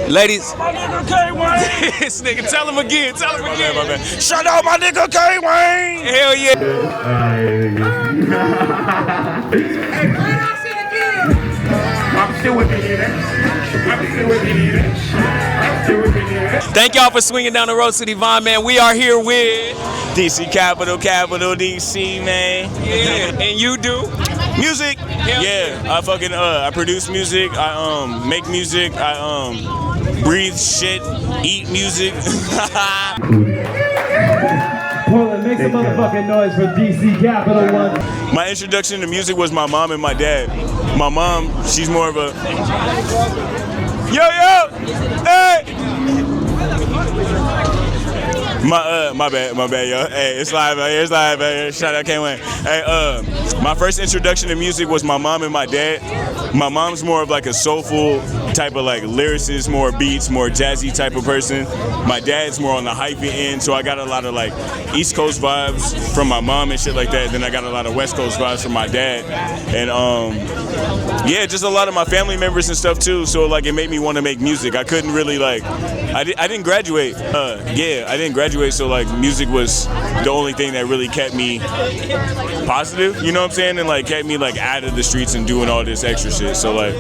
Ladies. My nigga K-Wain. This nigga, tell him again. Tell him again. My bad. Shout out my nigga K-Wain. Hell yeah. Hey, play that shit again. I'm still with me here. I'm still with me here. I'm still with me here. Thank y'all for swinging down the R.O.S.Y Divine, man. We are here with DC capital DC, man. yeah, and you do Music. Yeah, I produce music. I make music. I breathe shit, eat music. Portland, make some motherfucking noise for DC Capital One. My introduction to music was my mom and my dad. My mom, she's more of a hey. My bad, yo. Hey, it's live out here. It's live out here. Shout out K-Wain. Hey, my first introduction to music was my mom and my dad. My mom's more of like a soulful type of like lyricist, more beats, more jazzy type of person. My dad's more on the hypey end, so I got a lot of like East Coast vibes from my mom and shit like that. Then I got a lot of West Coast vibes from my dad, and yeah, just a lot of my family members and stuff too. So like it made me want to make music. I couldn't really like, I didn't graduate. I didn't graduate, so like music was the only thing that really kept me positive. You know what I'm saying? And like kept me like out of the streets and doing all this extra shit. So like,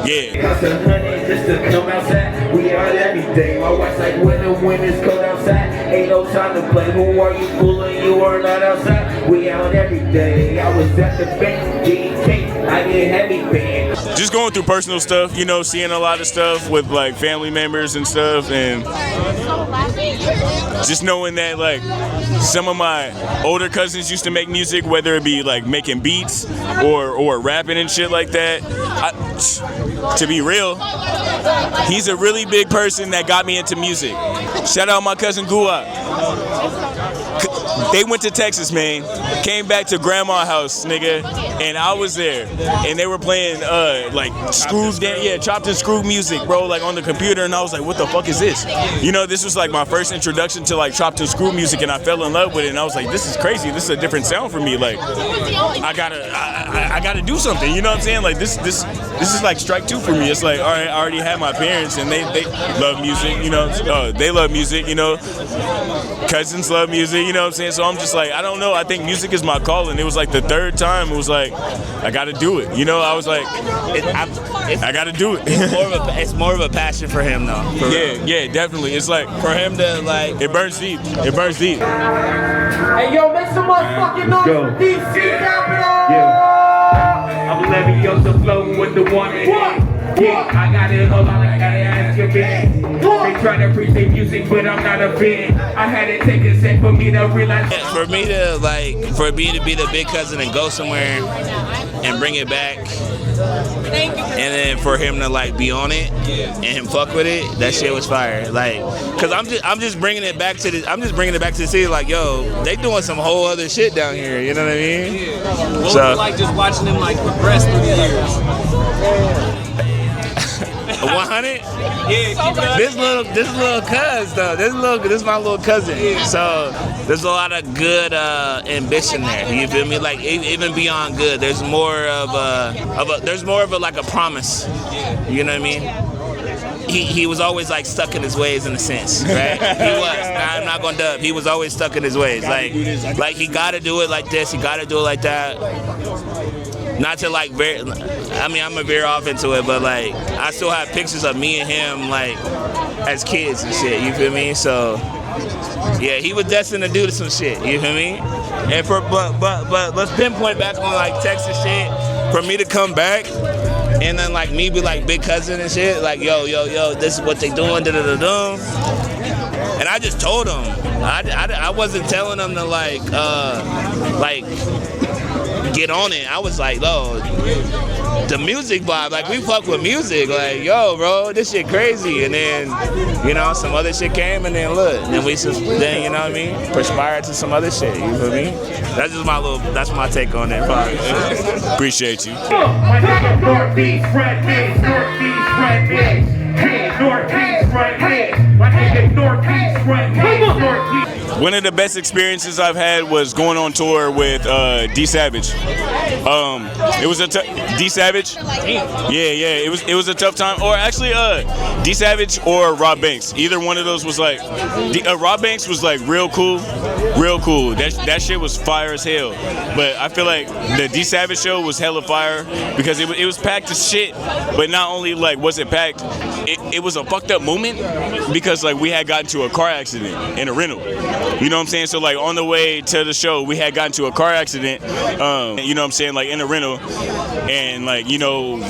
yeah. Just to come outside, we out every day. My wife's like, when it's cold outside, ain't no time to play. Who are you fooling? You are not outside. We out every day. I was at the bank, GK, I get heavy band. Just going through personal stuff, you know, seeing a lot of stuff with like family members and stuff, and just knowing that like some of my older cousins used to make music, whether it be like making beats or rapping and shit like that. To be real, he's a really big person that got me into music. Shout out my cousin Gua. They went to Texas, man. Came back to grandma's house, nigga, and I was there, and they were playing like chopped and screw music, bro, like on the computer, and I was like, what the fuck is this? You know, this was like my first introduction to like chopped and screw music, and I fell in love with it, and I was like, this is crazy. This is a different sound for me. Like, I gotta do something. You know what I'm saying? Like this is like strike two for me. It's like, all right, I already had my parents, and they love music. You know, they love music. You know, cousins love music. You know what I'm saying? So I'm just like, I don't know. I think music is my calling. It was like the third time. It was like, I gotta do it. You know, I was like, I gotta do it. It's more of a passion for him, though. Yeah, definitely. It's like For him to like. it burns deep. It burns deep. Hey, yo, make some motherfucking noise for DC Capital. Yeah. I'm Leviosa flowing with the one and yeah, I got it, hold on, I gotta ask your band. They try to appreciate music, but I'm not a fan. I had to take a sec for me to realize. For me to be the big cousin and go somewhere and bring it back, and then for him to like be on it and him fuck with it, that shit was fire. Like, cause I'm just bringing it back to the city. Like, yo, they doing some whole other shit down here. You know what I mean? what was it like just watching them like progress through the years? 100? Yeah, This little cuz though. This is my little cousin. So there's a lot of good ambition there. You feel me? Like even beyond good, there's more of a like a promise. You know what I mean? He was always like stuck in his ways in a sense, right? He was. I'm not gonna dub. He was always stuck in his ways. Like he gotta do it like this. He gotta do it like that. Not to like I'm gonna veer off into it, but like I still have pictures of me and him like as kids and shit. You feel me? So yeah, he was destined to do some shit. You feel me? And but let's pinpoint back on like Texas shit. For me to come back and then like me be like big cousin and shit, like yo, this is what they doing, da. And I just told them. I wasn't telling them to like get on it. I was like, oh, the music vibe, like we fuck with music, like yo, bro, this shit crazy. And then, you know, some other shit came, and then look, then you know what I mean, perspired to some other shit. You feel me? That's my take on it. Appreciate you. My nigga Northeast front mix, Northeast front mix. Hey, Northeast front mix. My nigga Northeast front mix, Northeast. One of the best experiences I've had was going on tour with D Savage. It was a D Savage. Yeah, it was a tough time. Or actually, D Savage or Rob Banks. Either one of those was like, Rob Banks was like real cool. That shit was fire as hell. But I feel like the D Savage show was hella fire because it was packed as shit. But not only like was it packed, it was a fucked up moment because like we had gotten to a car accident in a rental. You know what I'm saying? So like on the way to the show, we had gotten to a car accident. You know what I'm saying? Like in a rental, and like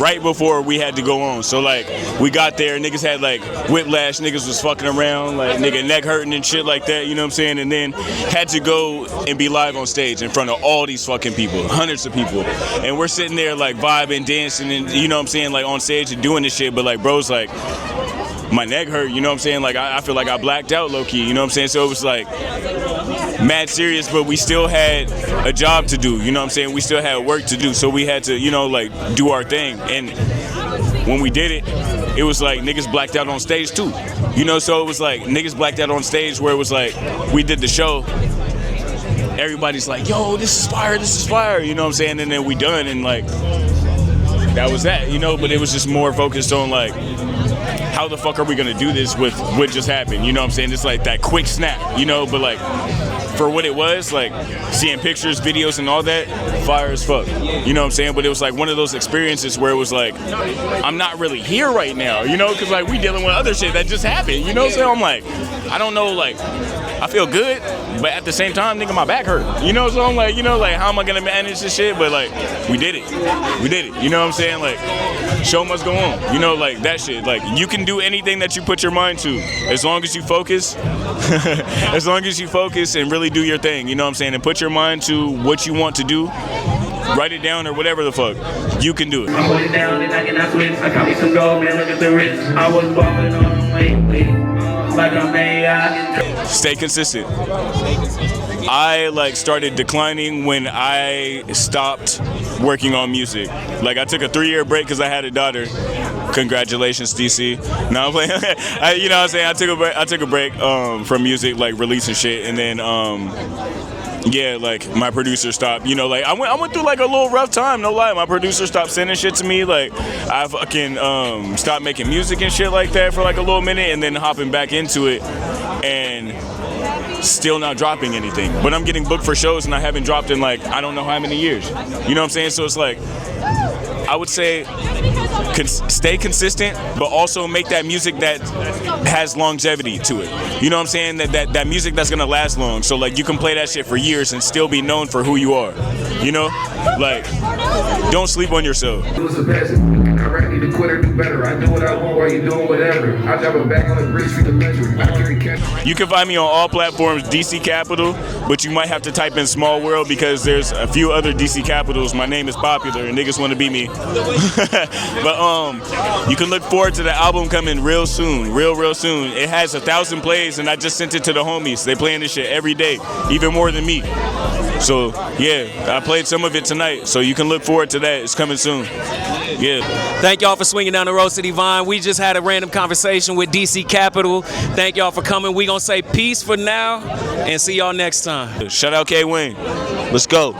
right before we had to go on. So like we got there, niggas had like whiplash, niggas was fucking around, like nigga neck hurting and shit like that. You know what I'm saying? And then had to go and be live on stage in front of all these fucking people, hundreds of people, and we're sitting there like vibing, dancing, and you know what I'm saying, like on stage and doing this shit. But like bro's like, my neck hurt, you know what I'm saying? Like I feel like I blacked out low key, you know what I'm saying? So it was like mad serious, but we still had a job to do, you know what I'm saying? We still had work to do, so we had to, like do our thing. And when we did it, it was like niggas blacked out on stage too, so it was like niggas blacked out on stage where it was like we did the show, everybody's like, yo, this is fire, you know what I'm saying? And then we done, and like that was that, but it was just more focused on like, how the fuck are we gonna do this with what just happened? You know what I'm saying? It's like that quick snap, but like for what it was, like seeing pictures, videos, and all that, fire as fuck. You know what I'm saying? But it was like one of those experiences where it was like, I'm not really here right now, because like we dealing with other shit that just happened, So I'm like, I don't know, like I feel good, but at the same time, nigga, my back hurt. So I'm like, like how am I gonna manage this shit? But like, we did it. You know what I'm saying? Like, show must go on. Like that shit. Like you can do anything that you put your mind to, as long as you focus. As long as you focus and really do your thing. You know what I'm saying? And put your mind to what you want to do. Write it down or whatever the fuck. You can do it. I put it down and I cannot switch. I got me some gold, man. Look at the wrist. I was balling on them lately. Like I'm AI. Stay consistent. I like started declining when I stopped working on music. Like I took a 3-year break because I had a daughter. Congratulations, DC. No, I'm playing. You know what I'm saying? I took a break from music, like releasing shit, and then yeah, like my producer stopped. Like I went through like a little rough time. No lie, my producer stopped sending shit to me. Like I fucking stopped making music and shit like that for like a little minute, and then hopping back into it, and still not dropping anything. But I'm getting booked for shows, and I haven't dropped in like I don't know how many years. You know what I'm saying? So it's like I would say stay consistent, but also make that music that has longevity to it. You know what I'm saying? That music that's gonna last long. So like you can play that shit for years and still be known for who you are. Like don't sleep on yourself. It was a passion. I rap, need to quit or do better. I do what I want while you doing whatever. I drop it back on the bridge for the measure. I carry cash. You can find me on all platforms, DC Capital, but you might have to type in Small World because there's a few other DC Capitals. My name is popular and niggas want to be me. But you can look forward to the album coming real soon, real soon. It has 1,000 plays, and I just sent it to the homies. They playing this shit every day, even more than me. So yeah, I played some of it tonight, so you can look forward to that. It's coming soon. Yeah. Thank y'all for swinging down the Road City Vine. We just had a random conversation with DC Capital. Thank y'all for coming. We gonna say peace for now and see y'all next time. Shout out K-Wain. Let's go.